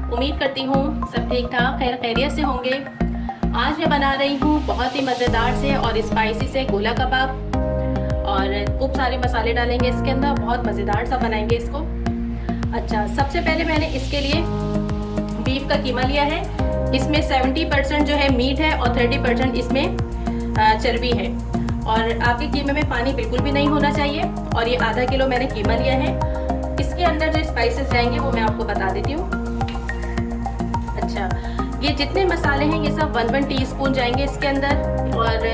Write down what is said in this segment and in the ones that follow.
उम्मीद करती हूँ सब ठीक ठाक खैर खैरियत से होंगे। आज मैं बना रही हूँ बहुत ही मज़ेदार से और स्पाइसी से गोला कबाब और खूब सारे मसाले डालेंगे इसके अंदर, बहुत मज़ेदार सा बनाएंगे इसको। अच्छा, सबसे पहले मैंने इसके लिए बीफ का कीमा लिया है। इसमें 70% जो है मीट है और 30% इसमें चर्बी है। और आपके कीमे में पानी बिल्कुल भी नहीं होना चाहिए। और ये आधा किलो मैंने कीमा लिया है। इसके अंदर जो स्पाइसेस जाएंगे वो मैं आपको बता देती हूँ। अच्छा, ये जितने मसाले हैं ये सब 1 टीस्पून जाएंगे इसके अंदर। और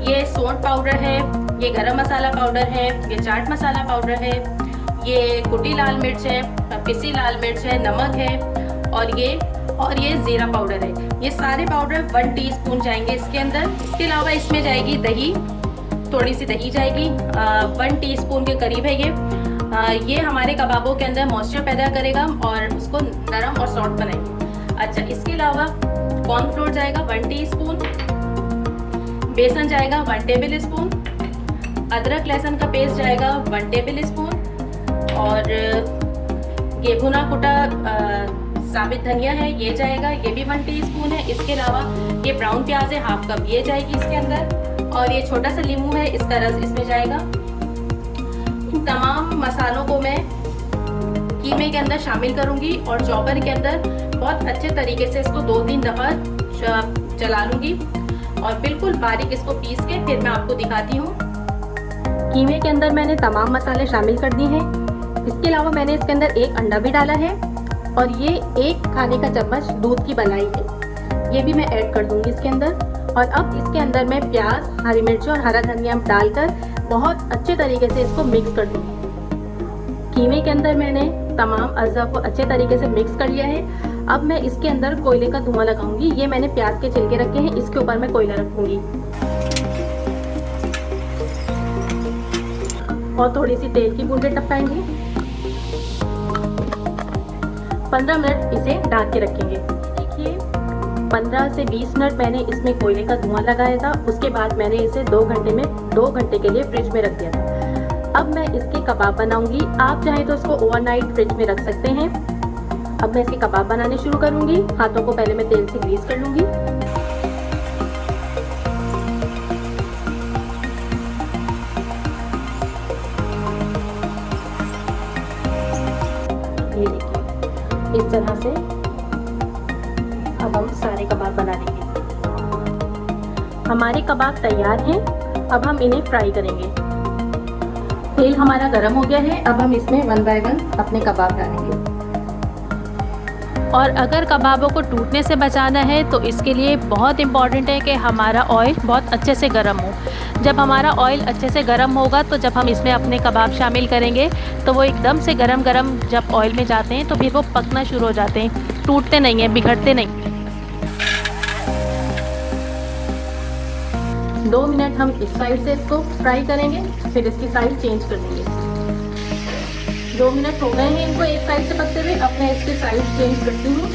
ये सौंठ पाउडर है, ये गरम मसाला पाउडर है, ये चाट मसाला पाउडर है, ये कुटी लाल मिर्च है, पिसी लाल मिर्च है, नमक है और ये ज़ीरा पाउडर है। ये सारे पाउडर 1 टीस्पून जाएंगे इसके अंदर। इसके अलावा इसमें जाएगी दही, थोड़ी सी दही जाएगी, 1 टीस्पून के करीब है ये हमारे कबाबों के अंदर मॉइस्चर पैदा करेगा और उसको नरम और सॉफ्ट बनाएंगे। अच्छा, इसके अलावा कॉर्नफ्लोर जाएगा 1 टीस्पून, बेसन जाएगा 1 टेबल स्पून, अदरक लहसुन का पेस्ट जाएगा 1 टेबल स्पून और ये भुना कुटा साबित धनिया है ये जाएगा, ये भी 1 टीस्पून है। इसके अलावा ये ब्राउन प्याज है 1/2 कप, ये जाएगी इसके अंदर। और ये छोटा सा नींबू है, इसका रस इसमें जाएगा। इन तमाम मसालों को मैं कीमे के अंदर शामिल करूंगी और चॉपर के अंदर बहुत अच्छे तरीके से इसको 2-3 दफ़ा चला लूँगी और बिल्कुल बारीक इसको पीस के फिर मैं आपको दिखाती हूँ। कीमे के अंदर मैंने तमाम मसाले शामिल कर दिए हैं। इसके अलावा मैंने इसके अंदर 1 अंडा भी डाला है और ये 1 खाने का चम्मच दूध की मलाई है, ये भी मैं ऐड कर दूंगी इसके अंदर। और अब इसके अंदर मैं प्याज, हरी मिर्च और हरा धनिया डालकर बहुत अच्छे तरीके से इसको मिक्स कर दूंगी। कीमे के अंदर मैंने तमाम अज़्ज़ा को अच्छे तरीके से मिक्स कर लिया है। अब मैं इसके अंदर कोयले का धुआं लगाऊंगी। ये मैंने प्याज के छिलके रखे हैं, इसके ऊपर मैं कोयला रखूंगी और थोड़ी सी तेल की बूंदें टपकाएंगे। 15 मिनट इसे ढक के रखेंगे। देखिए 15 से 20 मिनट मैंने इसमें कोयले का धुआं लगाया था। उसके बाद मैंने इसे 2 घंटे के लिए फ्रिज में रख दिया था। अब मैं इसके कबाब बनाऊंगी। आप चाहे तो इसको ओवरनाइट फ्रिज में रख सकते हैं। अब मैं इसके कबाब बनाने शुरू करूंगी। हाथों को पहले मैं तेल से ग्रीस कर लूंगी। ये देखिए इस तरह से अब हम सारे कबाब बना लेंगे। हमारे कबाब तैयार हैं। अब हम इन्हें फ्राई करेंगे। तेल हमारा गर्म हो गया है। अब हम इसमें 1 बाय 1 अपने कबाब डालेंगे। और अगर कबाबों को टूटने से बचाना है तो इसके लिए बहुत इम्पॉर्टेंट है कि हमारा ऑयल बहुत अच्छे से गर्म हो। जब हमारा ऑयल अच्छे से गर्म होगा तो जब हम इसमें अपने कबाब शामिल करेंगे तो वो एकदम से गरम जब ऑयल में जाते हैं तो फिर वो पकना शुरू हो जाते हैं, टूटते नहीं हैं, बिगड़ते नहीं। 2 मिनट हम इस साइड से इसको फ्राई करेंगे, फिर इसकी साइड चेंज कर देंगे। 2 मिनट हो गए हैं इनको एक साइड से पकते हुए। अब मैं इसकी साइड चेंज करती हूँ।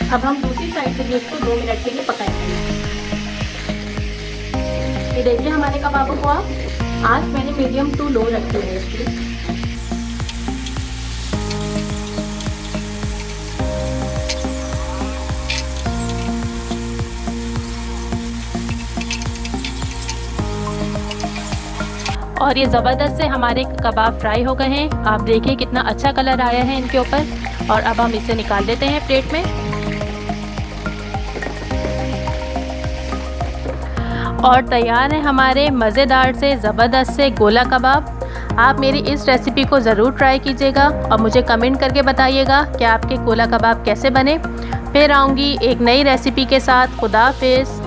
अब हम दूसरी साइड से भी इसको 2 मिनट के लिए पकाएंगे। ये देखिए हमारे कबाबों को आज मैंने मीडियम टू लो रखी है इसकी। और ये ज़बरदस्त से हमारे कबाब फ्राई हो गए हैं। आप देखिए कितना अच्छा कलर आया है इनके ऊपर। और अब हम इसे निकाल देते हैं प्लेट में। और तैयार है हमारे मज़ेदार से ज़बरदस्त से गोला कबाब। आप मेरी इस रेसिपी को ज़रूर ट्राई कीजिएगा और मुझे कमेंट करके बताइएगा कि आपके गोला कबाब कैसे बने। फिर आऊँगी एक नई रेसिपी के साथ। खुदा हाफिज़।